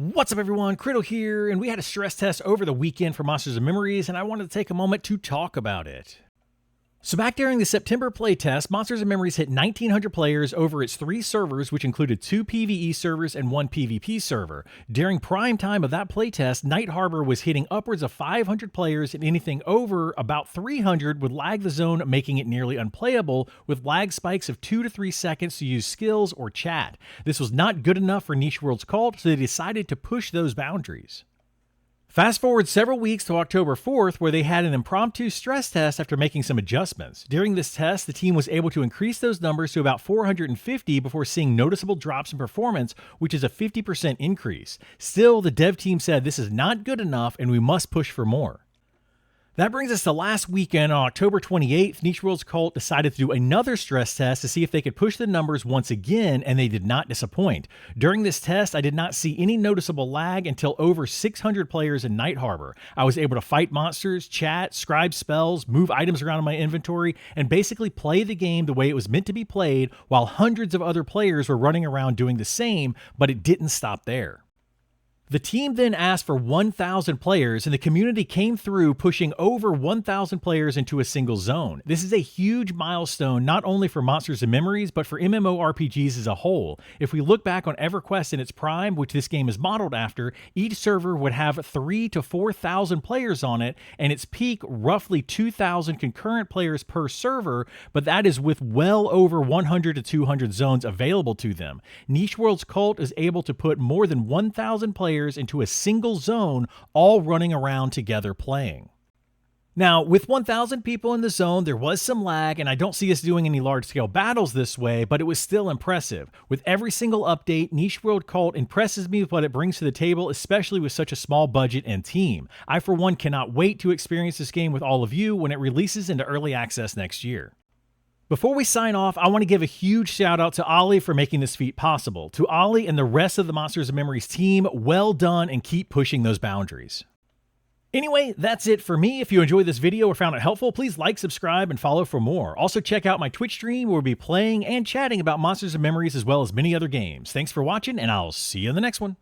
What's up everyone, Criddle here, and we had a stress test over the weekend for Monsters and Memories, and I wanted to take a moment to talk about it. So back during the September playtest, Monsters and Memories hit 1,900 players over its 3 servers, which included 2 PvE servers and 1 PvP server. During prime time of that playtest, Night Harbor was hitting upwards of 500 players, and anything over about 300 would lag the zone, making it nearly unplayable, with lag spikes of 2 to 3 seconds to use skills or chat. This was not good enough for Niche World's Cult, so they decided to push those boundaries. Fast forward several weeks to October 4th, where they had an impromptu stress test after making some adjustments. During this test, the team was able to increase those numbers to about 450 before seeing noticeable drops in performance, which is a 50% increase. Still, the dev team said this is not good enough and we must push for more. That brings us to last weekend. On October 28th, Niche World's Cult decided to do another stress test to see if they could push the numbers once again, and they did not disappoint. During this test, I did not see any noticeable lag until over 600 players in Night Harbor. I was able to fight monsters, chat, scribe spells, move items around in my inventory, and basically play the game the way it was meant to be played, while hundreds of other players were running around doing the same, but it didn't stop there. The team then asked for 1,000 players, and the community came through, pushing over 1,000 players into a single zone. This is a huge milestone, not only for Monsters and Memories, but for MMORPGs as a whole. If we look back on EverQuest in its prime, which this game is modeled after, each server would have 3,000 to 4,000 players on it, and its peak roughly 2,000 concurrent players per server, but that is with well over 100 to 200 zones available to them. Niche World's Cult is able to put more than 1,000 players into a single zone, all running around together playing. Now, with 1,000 people in the zone, there was some lag, and I don't see us doing any large-scale battles this way, but it was still impressive. With every single update, Niche World Cult impresses me with what it brings to the table, especially with such a small budget and team. I, for one, cannot wait to experience this game with all of you when it releases into early access next year. Before we sign off, I want to give a huge shout out to Ollie for making this feat possible. To Ollie and the rest of the Monsters and Memories team, well done, and keep pushing those boundaries. Anyway, that's it for me. If you enjoyed this video or found it helpful, please like, subscribe, and follow for more. Also check out my Twitch stream where we'll be playing and chatting about Monsters and Memories as well as many other games. Thanks for watching, and I'll see you in the next one.